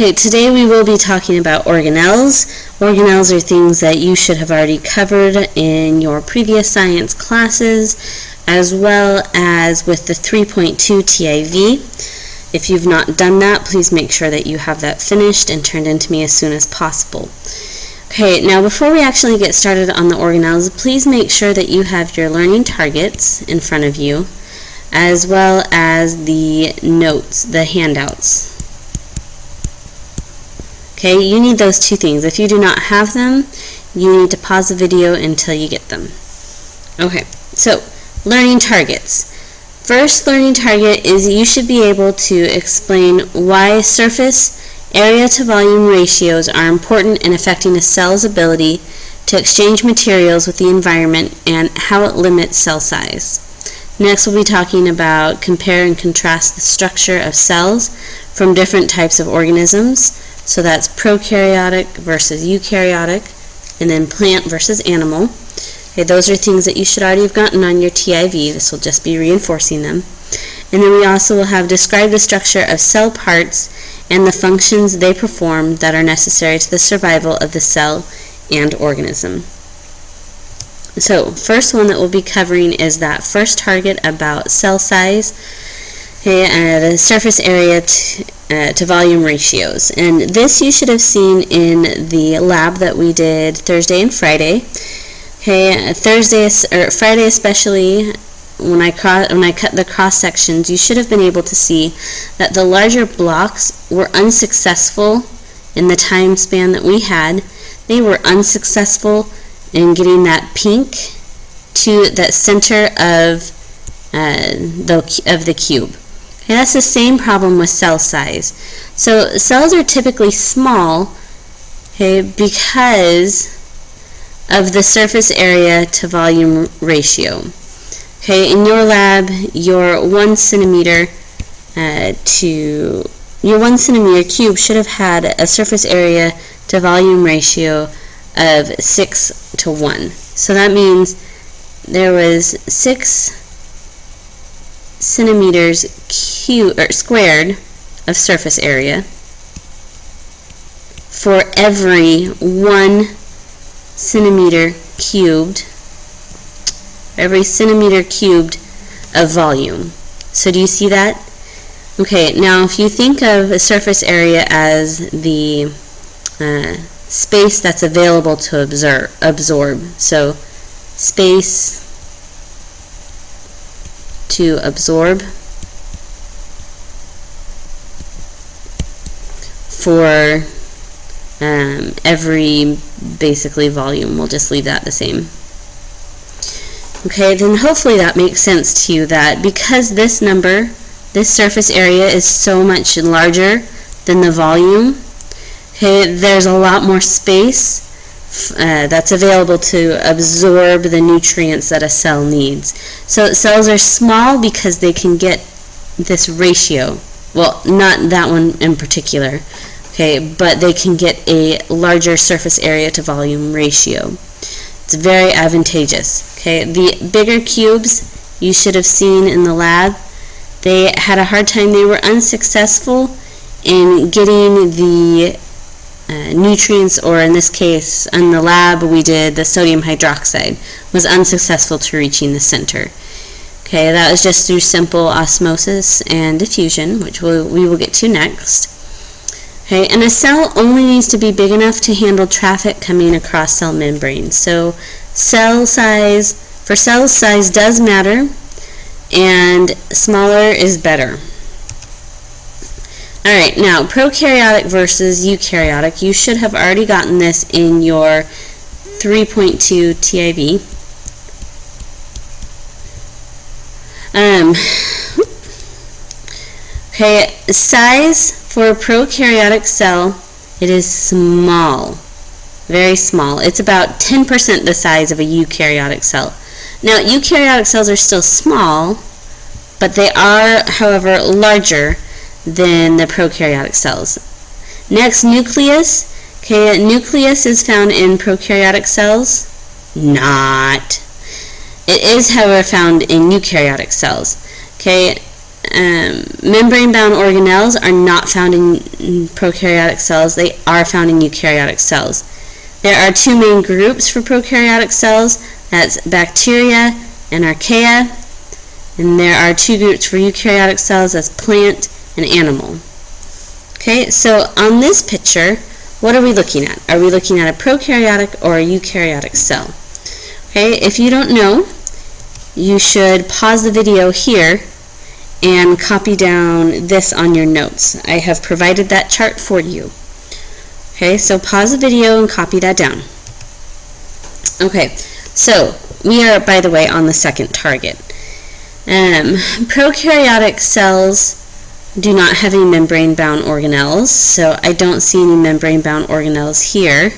Okay, today we will be talking about organelles. Organelles are things that you should have already covered in your previous science classes, as well as with the 3.2 TIV. If you've not done that, please make sure that you have that finished and turned in to me as soon as possible. Okay, now before we actually get started on the organelles, please make sure that you have your learning targets in front of you, as well as the notes, the handouts. Okay, you need those two things. If you do not have them, you need to pause the video until you get them. Okay, so learning targets. First learning target is you should be able to explain why surface area to volume ratios are important in affecting a cell's ability to exchange materials with the environment and how it limits cell size. Next, we'll be talking about compare and contrast the structure of cells from different types of organisms. So that's prokaryotic versus eukaryotic, and then plant versus animal. Okay, those are things that you should already have gotten on your TIV. This will just be reinforcing them. And then we also will have describe the structure of cell parts and the functions they perform that are necessary to the survival of the cell and organism. So first one that we'll be covering is that first target about cell size, the surface area to volume ratios. And this you should have seen in the lab that we did Thursday and Friday. Okay, Friday especially, when I cut the cross sections, you should have been able to see that the larger blocks were unsuccessful in the time span that we had. They were unsuccessful in getting that pink to that center of the cube. Okay, that's the same problem with cell size. So cells are typically small, okay, because of the surface area to volume ratio. Okay, in your lab, your 1 centimeter cube should have had a surface area to volume ratio of 6 to 1. So that means there was 6 centimeters squared of surface area for every 1 centimeter cubed, of volume. So do you see that? Okay, now if you think of a surface area as the space that's available to absorb. So space to absorb for every basically volume. We'll just leave that the same. Okay, then hopefully that makes sense to you that because this surface area is so much larger than the volume, okay, there's a lot more space that's available to absorb the nutrients that a cell needs. So cells are small because they can get this ratio. Well, not that one in particular, okay, but they can get a larger surface area to volume ratio. It's very advantageous. Okay, the bigger cubes you should have seen in the lab, they had a hard time. They were unsuccessful in getting the nutrients, or in this case, in the lab we did the sodium hydroxide, was unsuccessful to reaching the center. Okay, that was just through simple osmosis and diffusion, which we will get to next. Okay, and a cell only needs to be big enough to handle traffic coming across cell membranes. So cell size does matter, and smaller is better. Alright, now prokaryotic versus eukaryotic. You should have already gotten this in your 3.2 TIV. Okay, size for a prokaryotic cell, it is small, very small. It's about 10% the size of a eukaryotic cell. Now, eukaryotic cells are still small, but they are, however, larger than the prokaryotic cells. Next, nucleus. Okay, nucleus is found in prokaryotic cells? Not. It is, however, found in eukaryotic cells. Okay, membrane-bound organelles are not found in prokaryotic cells. They are found in eukaryotic cells. There are two main groups for prokaryotic cells. That's bacteria and archaea. And there are two groups for eukaryotic cells. That's plant and animal. Okay, so on this picture, what are we looking at? Are we looking at a prokaryotic or a eukaryotic cell? Okay, if you don't know, you should pause the video here and copy down this on your notes. I have provided that chart for you. Okay, so pause the video and copy that down. Okay, so we are, by the way, on the second target. Prokaryotic cells do not have any membrane-bound organelles, so I don't see any membrane-bound organelles here.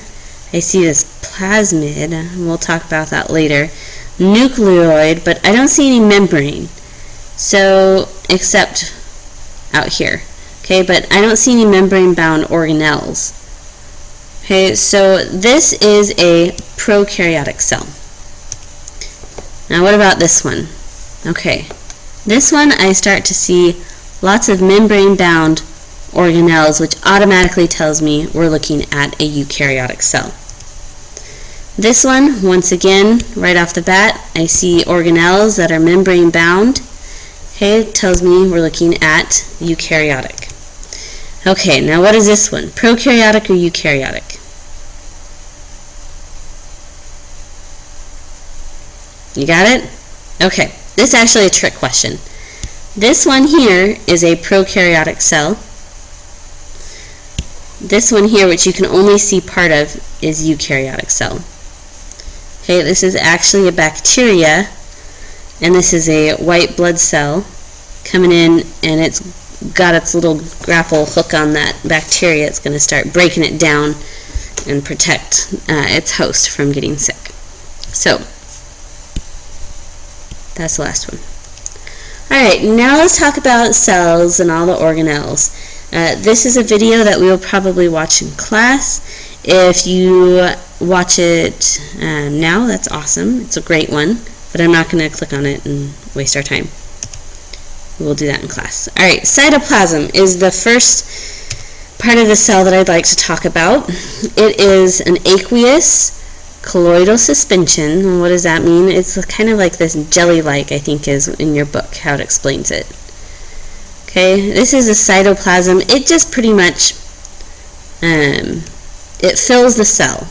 I see this plasmid, and we'll talk about that later, nucleoid, but I don't see any membrane, so except out here. Okay, but I don't see any membrane-bound organelles. Okay, so this is a prokaryotic cell. Now what about this one? Okay, this one I start to see lots of membrane-bound organelles, which automatically tells me we're looking at a eukaryotic cell. This one, once again, right off the bat, I see organelles that are membrane-bound. Okay, it tells me we're looking at eukaryotic. Okay, now what is this one? Prokaryotic or eukaryotic? You got it? Okay, this is actually a trick question. This one here is a prokaryotic cell. This one here, which you can only see part of, is eukaryotic cell. Okay, this is actually a bacteria, and this is a white blood cell coming in, and it's got its little grapple hook on that bacteria. It's going to start breaking it down and protect its host from getting sick. So, that's the last one. Alright, now let's talk about cells and all the organelles. This is a video that we will probably watch in class. If you watch it now, that's awesome. It's a great one, but I'm not going to click on it and waste our time. We'll do that in class. Alright, cytoplasm is the first part of the cell that I'd like to talk about. It is an aqueous colloidal suspension. And what does that mean? It's kind of like this jelly-like, I think is in your book how it explains it. Okay, this is a cytoplasm. It just pretty much it fills the cell.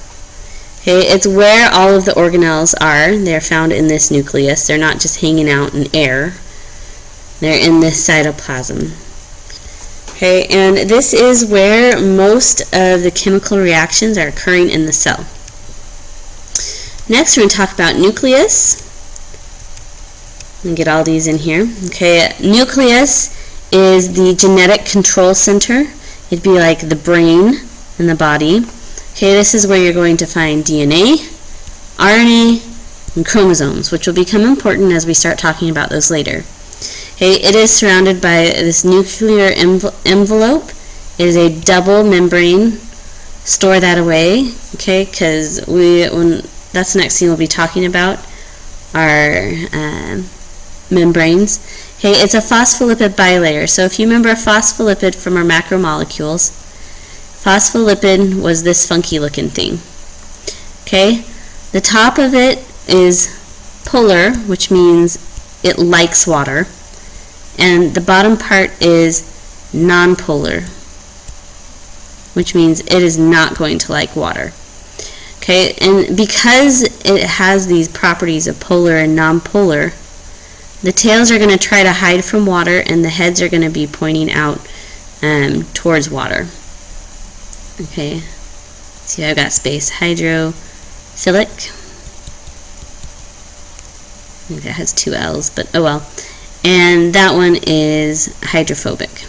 Okay, it's where all of the organelles are. They're found in this nucleus. They're not just hanging out in air. They're in this cytoplasm. Okay, and this is where most of the chemical reactions are occurring in the cell. Next, we're going to talk about nucleus. Let me get all these in here. Okay, nucleus is the genetic control center. It'd be like the brain in the body. Okay, this is where you're going to find DNA, RNA, and chromosomes, which will become important as we start talking about those later. Okay, it is surrounded by this nuclear envelope. It is a double membrane. Store that away, okay, because that's the next thing we'll be talking about, are membranes. Okay, it's a phospholipid bilayer. So if you remember a phospholipid from our macromolecules, phospholipid was this funky looking thing. Okay, the top of it is polar, which means it likes water, and the bottom part is nonpolar, which means it is not going to like water. Okay, and because it has these properties of polar and nonpolar, the tails are going to try to hide from water, and the heads are going to be pointing out towards water. Okay, see, I've got space. Hydrophilic. I think that has two L's, but oh well. And that one is hydrophobic.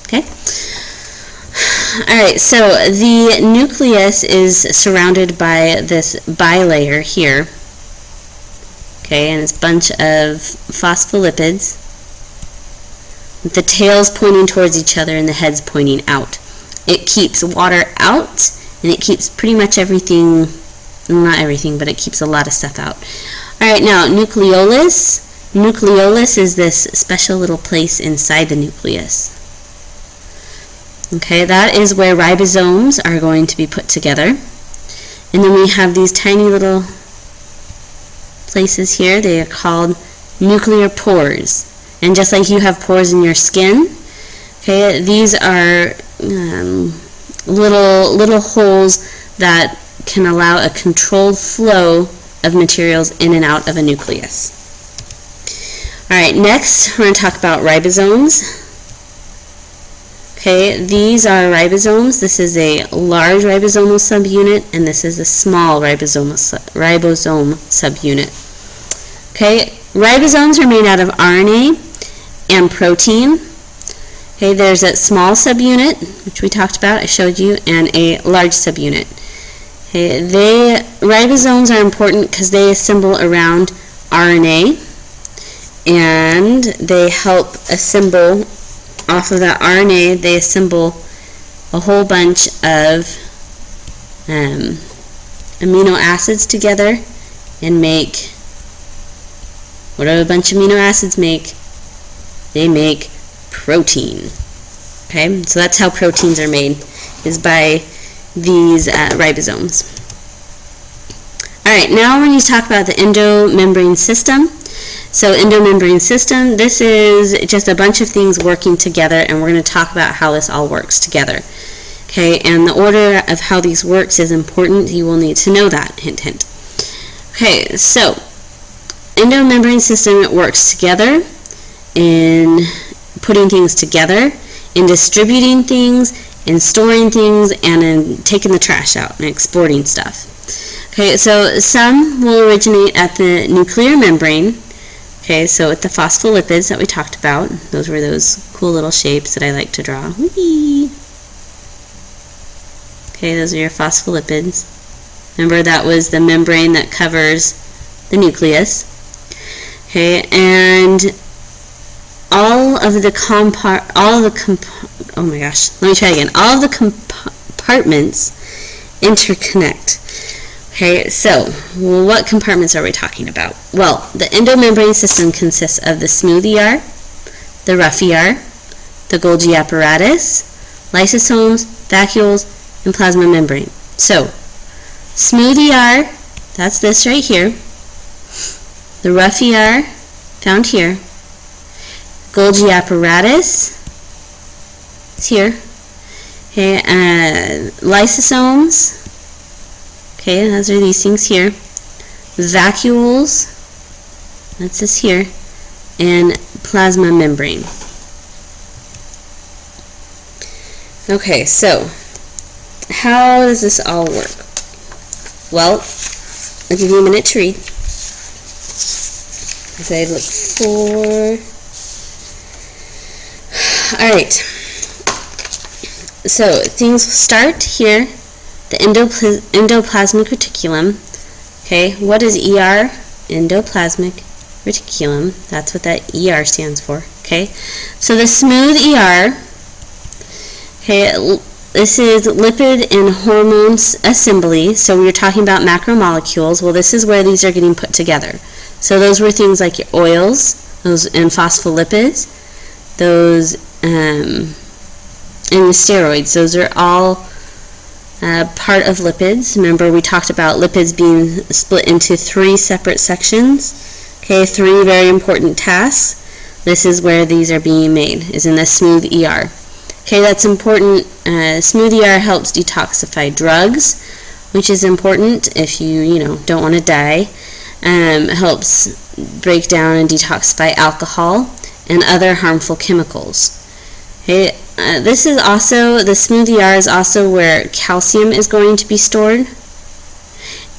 Okay. Alright, so the nucleus is surrounded by this bilayer here. Okay, and it's a bunch of phospholipids, with the tails pointing towards each other and the heads pointing out. It keeps water out, and it keeps pretty much everything Not everything, but it keeps a lot of stuff out. Alright, now nucleolus. Nucleolus is this special little place inside the nucleus. Okay, that is where ribosomes are going to be put together. And then we have these tiny little places here. They are called nuclear pores. And just like you have pores in your skin, okay, these are little holes that can allow a controlled flow of materials in and out of a nucleus. Alright, next we're going to talk about ribosomes. Okay, these are ribosomes. This is a large ribosomal subunit, and this is a small ribosome subunit. Okay, ribosomes are made out of RNA and protein. Okay, there's a small subunit, which we talked about, I showed you, and a large subunit. Okay, ribosomes are important because they assemble around RNA, and they help assemble, off of that RNA, they assemble a whole bunch of amino acids together and make, what do a bunch of amino acids make? They make protein. Okay, so that's how proteins are made, is by these ribosomes. Alright, now we're going to talk about the endomembrane system. So endomembrane system, this is just a bunch of things working together, and we're going to talk about how this all works together. Okay, and the order of how these works is important. You will need to know that. Hint, hint. Okay, so endomembrane system, it works together in putting things together, in distributing things, in storing things, and in taking the trash out and exporting stuff. Okay, so some will originate at the nuclear membrane. Okay, so with the phospholipids that we talked about, those were those cool little shapes that I like to draw. Whee! Okay, those are your phospholipids. Remember, that was the membrane that covers the nucleus. Okay, and all of the compartments interconnect. Okay, so what compartments are we talking about? Well, the endomembrane system consists of the smooth ER, the rough ER, the Golgi apparatus, lysosomes, vacuoles, and plasma membrane. So, smooth ER, that's this right here. The rough ER, found here. Golgi apparatus, it's here. Okay, lysosomes. Okay, those are these things here. Vacuoles, that's this here, and plasma membrane. Okay, so how does this all work? Well, I'll give you a minute to read. As I look for... Alright, so things start here. The endoplasmic reticulum. Okay, what is ER? Endoplasmic reticulum. That's what that ER stands for. Okay, so the smooth ER. Okay, this is lipid and hormones assembly. So we were talking about macromolecules. Well, this is where these are getting put together. So those were things like your oils, those and phospholipids, those and the steroids. Those are all part of lipids. Remember, we talked about lipids being split into 3 separate sections. Okay, 3 very important tasks. This is where these are being made, is in the smooth ER. Okay, that's important. Smooth ER helps detoxify drugs, which is important if you don't want to die. Helps break down and detoxify alcohol and other harmful chemicals. Okay, this is also, the smooth ER is also where calcium is going to be stored.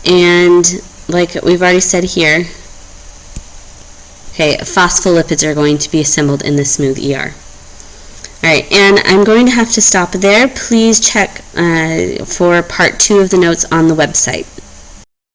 And like we've already said here, okay, phospholipids are going to be assembled in the smooth ER. Alright, and I'm going to have to stop there. Please check for part 2 of the notes on the website.